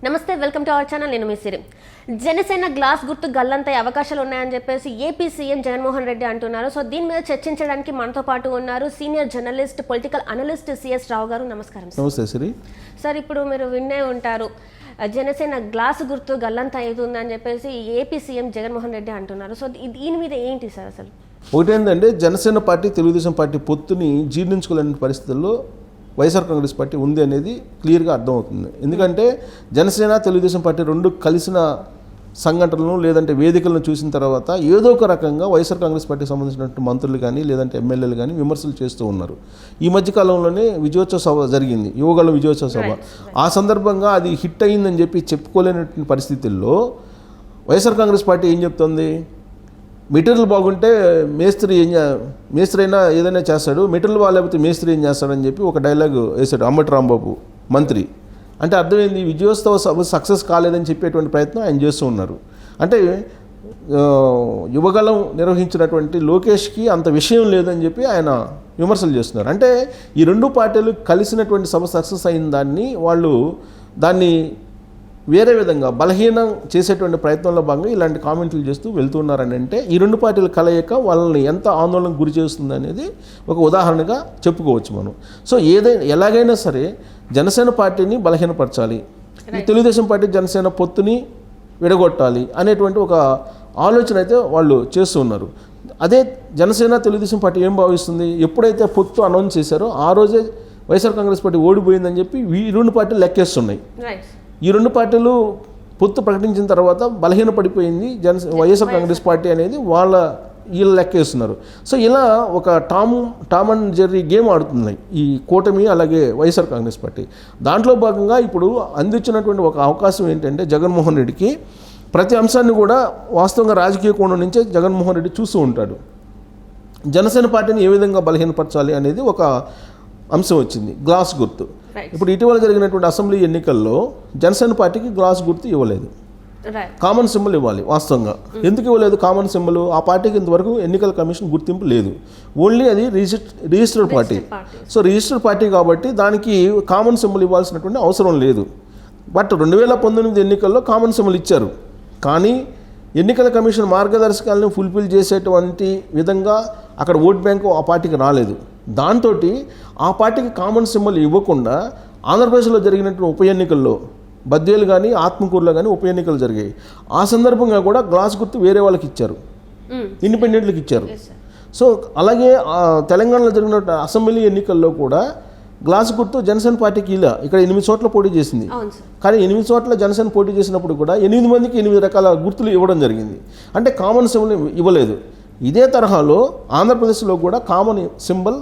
నమస్తే, welcome to our channel. నేను మీ సిరి. Janasena glass గుర్తు గల్లంతయ్యే అవకాశాలు ఉన్నాయని చెప్పేసి ఏపీ సీఎం జగన్మోహన్ రెడ్డి అంటున్నారు. సో దీని మీద చర్చించడానికి మనతో పాటు ఉన్నారు senior journalist, political analyst CS Rao గారు. నమస్కారం. నమస్తే సిరి. సార్, ఇప్పుడు మీరు విన్నే ఉంటారు, జనసేన గ్లాస్ గుర్తు గల్లంత అవుతుందని చెప్పేసి ఏపీ సీఎం జగన్మోహన్ రెడ్డి అంటున్నారు. సో దీని మీద ఏంటి సార్ అసలు? ఒకటేంటంటే జనసేన పార్టీ తెలుగుదేశం పార్టీ పొత్తుని జీర్ణించుకోలేని పరిస్థితుల్లో వైఎస్ఆర్ కాంగ్రెస్ పార్టీ ఉంది అనేది క్లియర్గా అర్థమవుతుంది. ఎందుకంటే జనసేన తెలుగుదేశం పార్టీ రెండు కలిసిన సంఘటనలు లేదంటే వేదికలను చూసిన తర్వాత ఏదో ఒక రకంగా వైఎస్ఆర్ కాంగ్రెస్ పార్టీకి సంబంధించినటువంటి మంత్రులు కానీ లేదంటే ఎమ్మెల్యేలు కానీ విమర్శలు చేస్తూ ఉన్నారు. ఈ మధ్యకాలంలోనే విజయోత్సవ సభ జరిగింది, యువగల విజయోత్సవ సభ. ఆ సందర్భంగా అది హిట్ అయ్యిందని చెప్పి చెప్పుకోలేనటువంటి పరిస్థితుల్లో వైఎస్ఆర్ కాంగ్రెస్ పార్టీ ఏం చెప్తుంది, మెటీరియల్ బాగుంటే మేస్త్రి అయినా ఏదైనా చేస్తాడు, మెటీరియల్ బాగాలేకపోతే మేస్త్రి ఏం చేస్తాడని చెప్పి ఒక డైలాగ్ వేశాడు అంబటి రాంబాబు మంత్రి. అంటే అర్థమైంది, విజయోత్సవ సభ సక్సెస్ కాలేదని చెప్పేటువంటి ప్రయత్నం ఆయన చేస్తూ ఉన్నారు. అంటే యువగలం నిర్వహించినటువంటి లోకేష్కి అంత విషయం లేదని చెప్పి ఆయన విమర్శలు చేస్తున్నారు. అంటే ఈ రెండు పార్టీలు కలిసినటువంటి సభ సక్సెస్ అయిన దాన్ని వేరే విధంగా బలహీనం చేసేటువంటి ప్రయత్నంలో భాగంగా ఇలాంటి కామెంట్లు చేస్తూ వెళ్తున్నారని అంటే ఈ రెండు పార్టీల కలయిక వాళ్ళని ఎంత ఆందోళనకు గురి చేస్తుంది అనేది ఒక ఉదాహరణగా చెప్పుకోవచ్చు మనం. సో ఎలాగైనా సరే జనసేన పార్టీని బలహీనపరచాలి, తెలుగుదేశం పార్టీ జనసేన పొత్తుని విడగొట్టాలి అనేటువంటి ఒక ఆలోచన అయితే వాళ్ళు చేస్తూ ఉన్నారు. అదే జనసేన తెలుగుదేశం పార్టీ ఏం భావిస్తుంది, ఎప్పుడైతే పొత్తు అనౌన్స్ చేశారో ఆ రోజే వైఎస్ఆర్ కాంగ్రెస్ పార్టీ ఓడిపోయిందని చెప్పి ఈ రెండు పార్టీలు లెక్కేస్తున్నాయి. ఈ రెండు పార్టీలు పొత్తు ప్రకటించిన తర్వాత బలహీనపడిపోయింది వైఎస్ఆర్ కాంగ్రెస్ పార్టీ అనేది వీళ్ళు లెక్కేస్తున్నారు. సో ఇలా ఒక టామ్ అండ్ జెర్రీ గేమ్ ఆడుతున్నాయి ఈ కూటమి అలాగే వైఎస్ఆర్ కాంగ్రెస్ పార్టీ. దాంట్లో భాగంగా ఇప్పుడు అందించినటువంటి ఒక అవకాశం ఏంటంటే జగన్మోహన్ రెడ్డికి ప్రతి అంశాన్ని కూడా వాస్తవంగా రాజకీయ కోణం నుంచే జగన్మోహన్ రెడ్డి చూస్తూ ఉంటాడు. జనసేన పార్టీని ఏ విధంగా బలహీనపరచాలి అనేది ఒక అంశం వచ్చింది, గ్లాస్ గుర్తు. ఇప్పుడు ఇటీవల జరిగినటువంటి అసెంబ్లీ ఎన్నికల్లో జనసేన పార్టీకి గ్లాస్ గుర్తు ఇవ్వలేదు, కామన్ సింబల్ ఇవ్వాలి. వాస్తవంగా ఎందుకు ఇవ్వలేదు కామన్ సింబల్? ఆ పార్టీకి ఇంతవరకు ఎన్నికల కమిషన్ గుర్తింపు లేదు, ఓన్లీ అది registered party. So registered party కాబట్టి దానికి కామన్ సింబల్ ఇవ్వాల్సినటువంటి అవసరం లేదు. బట్ 2019 ఎన్నికల్లో కామన్ సింబల్ ఇచ్చారు, కానీ ఎన్నికల కమిషన్ మార్గదర్శకాలను ఫుల్ఫిల్ చేసేటువంటి విధంగా అక్కడ ఓట్ బ్యాంకు ఆ పార్టీకి రాలేదు. దాంతో ఆ పార్టీకి కామన్ సింబల్ ఇవ్వకుండా ఆంధ్రప్రదేశ్లో జరిగినటువంటి ఉప ఎన్నికల్లో బద్వేలు కానీ ఆత్మకూరులో కానీ ఉప ఎన్నికలు జరిగాయి. ఆ సందర్భంగా కూడా గ్లాస్ గుర్తు వేరే వాళ్ళకి ఇచ్చారు, ఇండిపెండెంట్లకు ఇచ్చారు. సో అలాగే తెలంగాణలో జరిగిన అసెంబ్లీ ఎన్నికల్లో కూడా గ్లాస్ గుర్తు జనసేన పార్టీకి ఇక్కడ 8 చోట్ల పోటీ చేసింది. కానీ 8 చోట్ల జనసేన పోటీ చేసినప్పుడు కూడా 8 మందికి 8 రకాల గుర్తులు ఇవ్వడం జరిగింది. అంటే కామన్ సింబల్ ఇవ్వలేదు. ఇదే తరహాలో ఆంధ్రప్రదేశ్లో కూడా కామన్ సింబల్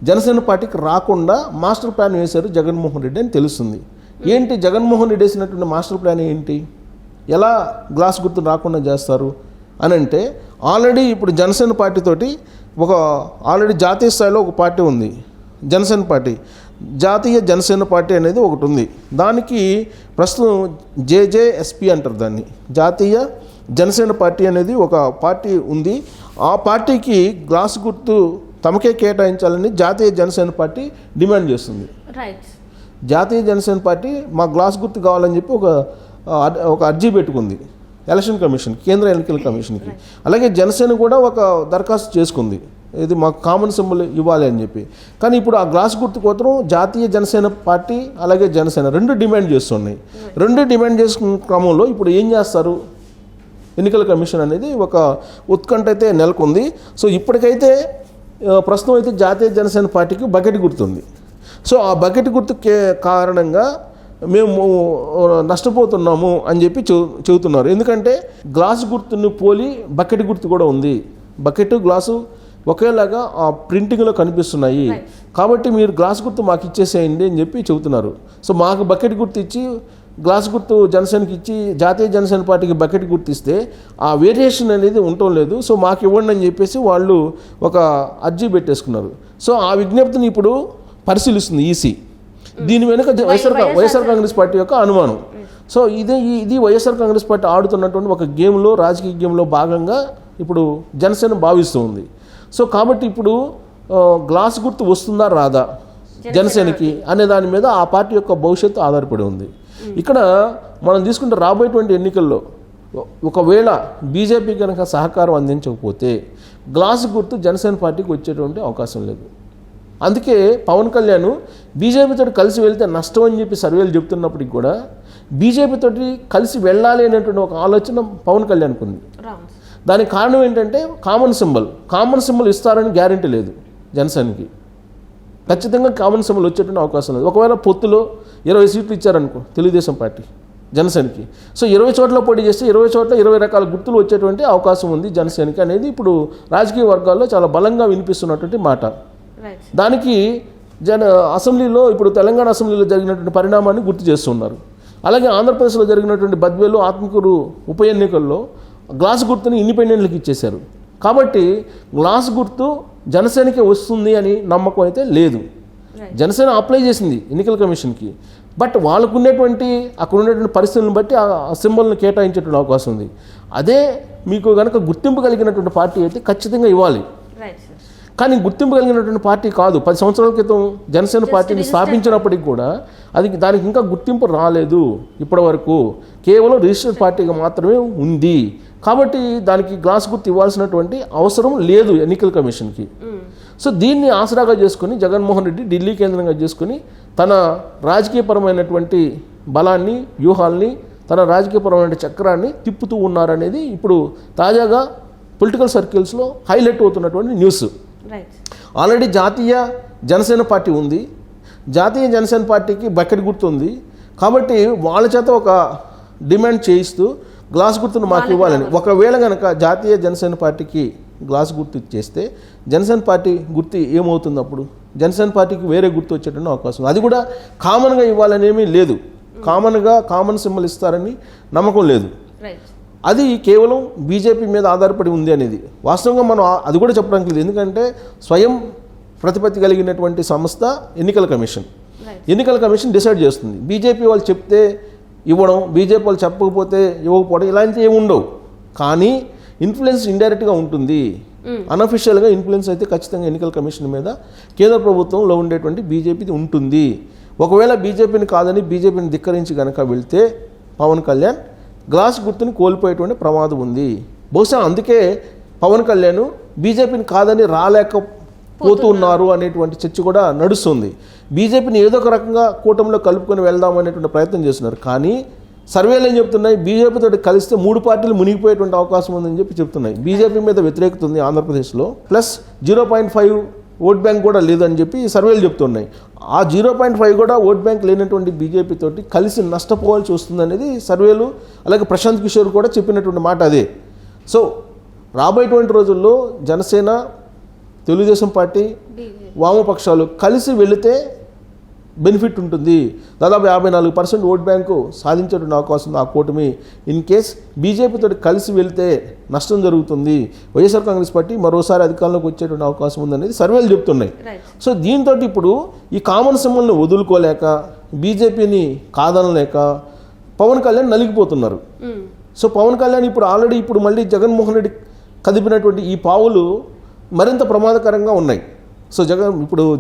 జనసేన పార్టీకి రాకుండా మాస్టర్ ప్లాన్ వేశారు జగన్మోహన్ రెడ్డి అని తెలుస్తుంది. ఏంటి జగన్మోహన్ రెడ్డి వేసినటువంటి మాస్టర్ ప్లాన్ ఏంటి, ఎలా గ్లాస్ గుర్తు రాకుండా చేస్తారు అని అంటే, ఆల్రెడీ ఇప్పుడు జనసేన పార్టీతోటి ఆల్రెడీ జాతీయ స్థాయిలో ఒక పార్టీ ఉంది, జనసేన పార్టీ, జాతీయ జనసేన పార్టీ అనేది ఒకటి ఉంది. దానికి ప్రస్తుతం జేజేఎస్పీ అంటారు దాన్ని, జాతీయ జనసేన పార్టీ అనేది ఒక పార్టీ ఉంది. ఆ పార్టీకి గ్లాస్ గుర్తు తమకే కేటాయించాలని జాతీయ జనసేన పార్టీ డిమాండ్ చేస్తుంది. జాతీయ జనసేన పార్టీ మా గ్లాస్ గుర్తు కావాలని చెప్పి ఒక అర్జీ పెట్టుకుంది ఎలక్షన్ కమిషన్, కేంద్ర ఎన్నికల కమిషన్కి. అలాగే జనసేన కూడా ఒక దరఖాస్తు చేసుకుంది, ఇది మాకు కామన్ సింబల్ ఇవ్వాలి అని చెప్పి. కానీ ఇప్పుడు ఆ గ్లాస్ గుర్తు కోసం జాతీయ జనసేన పార్టీ అలాగే జనసేన రెండు డిమాండ్ చేస్తున్నాయి. రెండు డిమాండ్ చేసుకున్న క్రమంలో ఇప్పుడు ఏం చేస్తారు ఎన్నికల కమిషన్ అనేది ఒక ఉత్కంఠ అయితే నెలకొంది. సో ఇప్పటికైతే ప్రస్తుతం అయితే జాతీయ జనసేన పార్టీకి బకెట్ గుర్తుంది. సో ఆ బకెట్ గుర్తు కారణంగా మేము నష్టపోతున్నాము అని చెప్పి చెబుతున్నారు. ఎందుకంటే గ్లాస్ గుర్తుని పోలి బకెట్ గుర్తు కూడా ఉంది, బకెట్ గ్లాసు ఒకేలాగా ఆ ప్రింటింగ్లో కనిపిస్తున్నాయి, కాబట్టి మీరు గ్లాస్ గుర్తు మాకు ఇచ్చేసేయండి అని చెప్పి చెబుతున్నారు. సో మాకు బకెట్ గుర్తు ఇచ్చి గ్లాస్ గుర్తు జనసేనకి ఇచ్చి జాతీయ జనసేన పార్టీకి బకెట్ గుర్తు ఇస్తే ఆ వేరియేషన్ అనేది ఉండటం లేదు, సో మాకు ఇవ్వండి అని చెప్పేసి వాళ్ళు ఒక అర్జీ పెట్టేసుకున్నారు. సో ఆ విజ్ఞప్తిని ఇప్పుడు పరిశీలిస్తుంది ఈసీ. దీని వెనుక వైఎస్ఆర్ కాంగ్రెస్ పార్టీ యొక్క అనుమానం. సో ఇది వైఎస్ఆర్ కాంగ్రెస్ పార్టీ ఆడుతున్నటువంటి ఒక గేమ్లో, రాజకీయ గేమ్లో భాగంగా ఇప్పుడు జనసేన భావిస్తూ ఉంది. సో కాబట్టి ఇప్పుడు గ్లాస్ గుర్తు వస్తుందా రాదా జనసేనకి అనే దాని మీద ఆ పార్టీ యొక్క భవిష్యత్తు ఆధారపడి ఉంది. ఇక్కడ మనం తీసుకుంటే రాబోయేటువంటి ఎన్నికల్లో ఒకవేళ బీజేపీ కనుక సహకారం అందించకపోతే గ్లాస్ గుర్తు జనసేన పార్టీకి వచ్చేటువంటి అవకాశం లేదు. అందుకే పవన్ కళ్యాణ్ బీజేపీతో కలిసి వెళ్తే నష్టం అని చెప్పి సర్వేలు చెప్తున్నప్పటికి కూడా బీజేపీతో కలిసి వెళ్ళాలి అనేటువంటి ఒక ఆలోచన పవన్ కళ్యాణ్కి ఉంది. దానికి కారణం ఏంటంటే కామన్ సింబల్ ఇస్తారని గ్యారెంటీ లేదు జనసేనకి. ఖచ్చితంగా కామన్ సింబల్ వచ్చేటువంటి అవకాశం లేదు. ఒకవేళ పొత్తులో 20 సీట్లు ఇచ్చారనుకో తెలుగుదేశం పార్టీ జనసేనకి, సో 20 చోట్ల పోటీ చేస్తే 20 చోట్ల 20 రకాల గుర్తులు వచ్చేటువంటి అవకాశం ఉంది జనసేనకి అనేది ఇప్పుడు రాజకీయ వర్గాల్లో చాలా బలంగా వినిపిస్తున్నటువంటి మాట. దానికి అసెంబ్లీలో ఇప్పుడు తెలంగాణ అసెంబ్లీలో జరిగినటువంటి పరిణామాన్ని గుర్తు చేస్తున్నారు. అలాగే ఆంధ్రప్రదేశ్లో జరిగినటువంటి బద్వేలు ఆత్మకూరు ఉప ఎన్నికల్లో గ్లాస్ గుర్తుని ఇండిపెండెంట్లకు ఇచ్చేశారు. కాబట్టి గ్లాస్ గుర్తు జనసేనకి వస్తుంది అని నమ్మకం అయితే లేదు. జనసేన అప్లై చేసింది ఎన్నికల కమిషన్కి, బట్ వాళ్ళకు ఉన్నటువంటి అక్కడ ఉన్నటువంటి పరిస్థితులను బట్టి ఆ సింబల్ని కేటాయించేటువంటి అవకాశం ఉంది. అదే మీకు కనుక గుర్తింపు కలిగినటువంటి పార్టీ అయితే ఖచ్చితంగా ఇవ్వాలి. కానీ గుర్తింపు కలిగినటువంటి పార్టీ కాదు. 10 సంవత్సరాల క్రితం జనసేన పార్టీని స్థాపించినప్పటికి కూడా దానికి ఇంకా గుర్తింపు రాలేదు. ఇప్పటి వరకు కేవలం రిజిస్టర్డ్ పార్టీగా మాత్రమే ఉంది. కాబట్టి దానికి గ్లాస్ గుర్తు ఇవ్వాల్సినటువంటి అవసరం లేదు ఎన్నికల కమిషన్కి. సో దీన్ని ఆసరాగా చేసుకుని జగన్మోహన్ రెడ్డి ఢిల్లీ కేంద్రంగా చేసుకుని తన రాజకీయపరమైనటువంటి బలాన్ని, వ్యూహాల్ని, తన రాజకీయపరమైన చక్రాన్ని తిప్పుతూ ఉన్నారనేది ఇప్పుడు తాజాగా పొలిటికల్ సర్కిల్స్లో హైలైట్ అవుతున్నటువంటి న్యూస్. ఆల్రెడీ జాతీయ జనసేన పార్టీ ఉంది. జాతీయ జనసేన పార్టీకి బకెట్ గుర్తు ఉంది. కాబట్టి వాళ్ళ చేత ఒక డిమాండ్ చేయిస్తూ గ్లాస్ గుర్తును మాకు ఇవ్వాలని. ఒకవేళ కనుక జాతీయ జనసేన పార్టీకి గ్లాస్ గుర్తు ఇచ్చేస్తే జనసేన పార్టీ గుర్తు ఏమవుతుంది? అప్పుడు జనసేన పార్టీకి వేరే గుర్తు వచ్చేటువంటి అవకాశం. అది కూడా కామన్గా ఇవ్వాలనేమీ లేదు. కామన్ సింబల్ ఇస్తారని నమ్మకం లేదు. అది కేవలం బీజేపీ మీద ఆధారపడి ఉంది అనేది వాస్తవంగా మనం అది కూడా చెప్పడానికి లేదు. ఎందుకంటే స్వయం ప్రతిపత్తి కలిగినటువంటి సంస్థ ఎన్నికల కమిషన్ డిసైడ్ చేస్తుంది. బీజేపీ వాళ్ళు చెప్తే ఇవ్వడం, బీజేపీ వాళ్ళు చెప్పకపోతే ఇవ్వకపోవడం ఇలాంటివి ఏమి ఉండవు. కానీ ఇన్ఫ్లుయెన్స్ ఇండైరెక్ట్గా ఉంటుంది. అన్అఫిషియల్గా ఇన్ఫ్లుయెన్స్ అయితే ఖచ్చితంగా ఎన్నికల కమిషన్ మీద కేంద్ర ప్రభుత్వంలో ఉండేటువంటి బీజేపీది ఉంటుంది. ఒకవేళ బీజేపీని కాదని బీజేపీని ధిక్కరించి కనుక వెళ్తే పవన్ కళ్యాణ్ గ్లాస్ గుర్తుని కోల్పోయేటువంటి ప్రమాదం ఉంది. బహుశా అందుకే పవన్ కళ్యాణ్ బీజేపీని కాదని రాలేకపోతున్నారు అనేటువంటి చర్చ కూడా నడుస్తుంది. బీజేపీని ఏదో ఒక రకంగా కూటమిలో కలుపుకొని వెళ్దాం అనేటువంటి ప్రయత్నం చేస్తున్నారు. కానీ సర్వేలు ఏం చెప్తున్నాయి? బీజేపీతో కలిస్తే 3 పార్టీలు మునిగిపోయేటువంటి అవకాశం ఉందని చెప్తున్నాయి. బీజేపీ మీద వ్యతిరేకత ఉంది ఆంధ్రప్రదేశ్లో, ప్లస్ 0.5 ఓట్ బ్యాంక్ కూడా లేదని చెప్పి సర్వేలు చెప్తున్నాయి. ఆ 0.5 కూడా ఓట్ బ్యాంక్ లేనటువంటి బీజేపీ తోటి కలిసి నష్టపోవాల్సి వస్తుంది అనేది సర్వేలు, అలాగే ప్రశాంత్ కిషోర్ కూడా చెప్పినటువంటి మాట అదే. సో రాబోయేటువంటి రోజుల్లో జనసేన, తెలుగుదేశం పార్టీ, వామపక్షాలు కలిసి వెళితే బెనిఫిట్ ఉంటుంది. దాదాపు 54% ఓట్ బ్యాంకు సాధించేటువంటి అవకాశం ఉంది ఆ కూటమి. ఇన్ కేస్ బీజేపీతో కలిసి వెళ్తే నష్టం జరుగుతుంది. వైఎస్ఆర్ కాంగ్రెస్ పార్టీ మరోసారి అధికారంలోకి వచ్చేటువంటి అవకాశం ఉందనేది సర్వేలు చెప్తున్నాయి. సో దీంతో ఇప్పుడు ఈ కామన్ సింబల్ని వదులుకోలేక, బీజేపీని కాదనలేక పవన్ కళ్యాణ్ నలిగిపోతున్నారు. సో పవన్ కళ్యాణ్ ఇప్పుడు మళ్ళీ జగన్మోహన్ రెడ్డి కదిపినటువంటి ఈ పావులు మరింత ప్రమాదకరంగా ఉన్నాయి. సో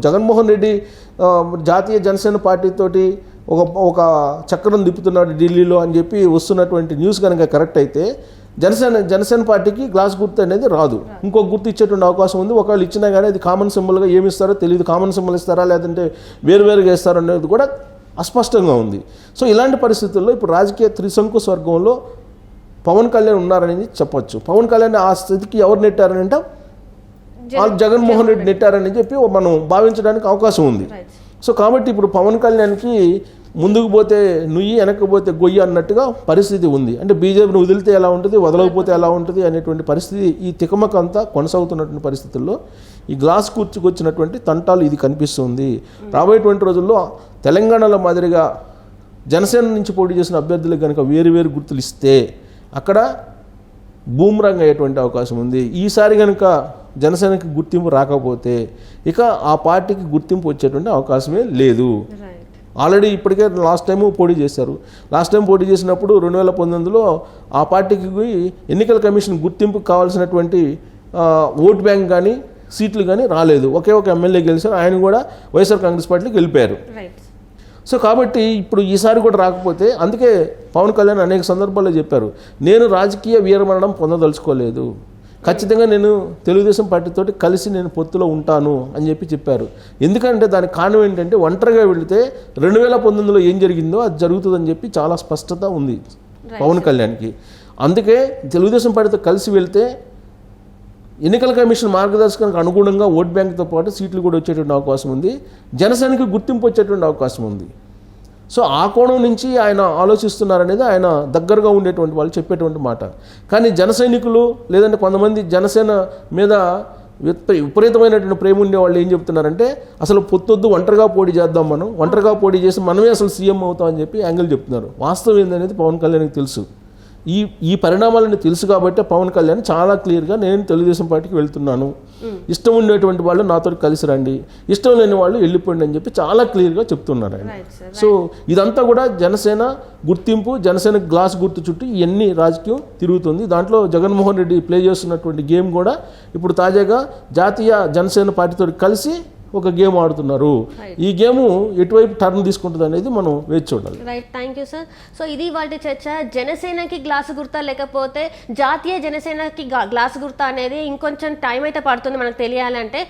జగన్మోహన్ రెడ్డి జాతీయ జనసేన పార్టీతోటి ఒక చక్రం తిప్పుతున్నాడు ఢిల్లీలో అని చెప్పి వస్తున్నటువంటి న్యూస్ కనుక కరెక్ట్ అయితే జనసేన పార్టీకి గ్లాస్ గుర్తు అనేది రాదు. ఇంకొక గుర్తు ఇచ్చేటువంటి అవకాశం ఉంది. ఒకవేళ ఇచ్చినా కానీ అది కామన్ సింబల్గా ఏమి ఇస్తారో తెలియదు. కామన్ సింబల్ ఇస్తారా లేదంటే వేరువేరుగా ఇస్తారో అనేది కూడా అస్పష్టంగా ఉంది. సో ఇలాంటి పరిస్థితుల్లో ఇప్పుడు రాజకీయ త్రిశంకు స్వర్గంలో పవన్ కళ్యాణ్ ఉన్నారనేది చెప్పొచ్చు. పవన్ కళ్యాణ్ ఆ స్థితికి ఎవరు నెట్టారని అంటే జగన్మోహన్ రెడ్డి నెట్టారని చెప్పి మనం భావించడానికి అవకాశం ఉంది. సో కాబట్టి ఇప్పుడు పవన్ కళ్యాణ్కి ముందుకు పోతే నుయ్యి, వెనక్కి పోతే గొయ్యి అన్నట్టుగా పరిస్థితి ఉంది. అంటే బీజేపీని వదిలితే ఎలా ఉంటుంది, వదలకపోతే ఎలా ఉంటుంది అనేటువంటి పరిస్థితి ఈ తికమక అంతా కొనసాగుతున్నటువంటి పరిస్థితుల్లో ఈ గ్లాస్ కూర్చుకొచ్చినటువంటి తంటాలు ఇది కనిపిస్తుంది. రాబోయేటువంటి రోజుల్లో తెలంగాణలో మాదిరిగా జనసేన నుంచి పోటీ చేసిన అభ్యర్థులకు కనుక వేరు గుర్తులు ఇస్తే అక్కడ బూమ్రాంగ్ అయ్యేటువంటి అవకాశం ఉంది. ఈసారి కనుక జనసేనకి గుర్తింపు రాకపోతే ఇక ఆ పార్టీకి గుర్తింపు వచ్చేటువంటి అవకాశమే లేదు. ఆల్రెడీ ఇప్పటికే లాస్ట్ టైం పోటీ చేశారు. లాస్ట్ టైం పోటీ చేసినప్పుడు 2019లో ఆ పార్టీకి ఎన్నికల కమిషన్ గుర్తింపు కావాల్సినటువంటి ఓట్ బ్యాంక్ కానీ సీట్లు కానీ రాలేదు. ఒకే ఒక ఎమ్మెల్యే గెలిచారు. ఆయన కూడా వైఎస్ఆర్ కాంగ్రెస్ పార్టీకి వెళ్ళిపోయారు. సో కాబట్టి ఇప్పుడు ఈసారి కూడా రాకపోతే, అందుకే పవన్ కళ్యాణ్ అనేక సందర్భాల్లో చెప్పారు, నేను రాజకీయ వీరమరణం పొందదలుచుకోలేదు, ఖచ్చితంగా నేను తెలుగుదేశం పార్టీతోటి కలిసి నేను పొత్తులో ఉంటాను అని చెప్పారు. ఎందుకంటే దానికి కారణం ఏంటంటే, ఒంటరిగా వెళితే 2019లో ఏం జరిగిందో అది జరుగుతుందని చెప్పి చాలా స్పష్టత ఉంది పవన్ కళ్యాణ్కి. అందుకే తెలుగుదేశం పార్టీతో కలిసి వెళ్తే ఎన్నికల కమిషన్ మార్గదర్శకానికి అనుగుణంగా ఓట్ బ్యాంక్తో పాటు సీట్లు కూడా వచ్చేటువంటి అవకాశం ఉంది, జనసేనకి గుర్తింపు వచ్చేటువంటి అవకాశం ఉంది. సో ఆ కోణం నుంచి ఆయన ఆలోచిస్తున్నారనేది ఆయన దగ్గరగా ఉండేటువంటి వాళ్ళు చెప్పేటువంటి మాట. కానీ జన సైనికులు లేదంటే కొంతమంది జనసేన మీద విపరీతమైనటువంటి ప్రేమ ఉండే వాళ్ళు ఏం చెప్తున్నారంటే, అసలు పొత్తొద్దు, ఒంటరిగా పోటీ చేద్దాం, మనం ఒంటరిగా పోటీ చేసి మనమే అసలు సీఎం అవుతాం అని చెప్పి యాంగిల్ చెప్తున్నారు. వాస్తవం ఏందనేది పవన్ కళ్యాణ్కి తెలుసు. ఈ పరిణామాలని తెలుసు కాబట్టి పవన్ కళ్యాణ్ చాలా క్లియర్గా నేను తెలుగుదేశం పార్టీకి వెళ్తున్నాను, ఇష్టం ఉండేటువంటి వాళ్ళు నాతో కలిసి రండి, ఇష్టం లేని వాళ్ళు వెళ్ళిపోండి అని చెప్పి చాలా క్లియర్గా చెప్తున్నారు ఆయన. సో ఇదంతా కూడా జనసేన గుర్తింపు, జనసేన గ్లాస్ గుర్తు చుట్టూ ఇవన్నీ రాజకీయం తిరుగుతుంది. దాంట్లో జగన్మోహన్ రెడ్డి ప్లే చేస్తున్నటువంటి గేమ్ కూడా ఇప్పుడు తాజాగా జాతీయ జనసేన పార్టీతో కలిసి ఒక గేమ్ ఆడుతున్నారు. ఈ గేమ్ ఎటువైపు టర్న్ తీసుకుంటుంది అనేది మనం వేచి చూడాలి. Right, thank you sir. So ఇది వాళ్ళ చర్చ. జనసేనకి గ్లాసు గుర్తా లేకపోతే జాతీయ జనసేనకి గ్లాసు గుర్తా అనేది ఇంకొంచెం టైం అయితే పడుతుంది మనకు తెలియాలంటే.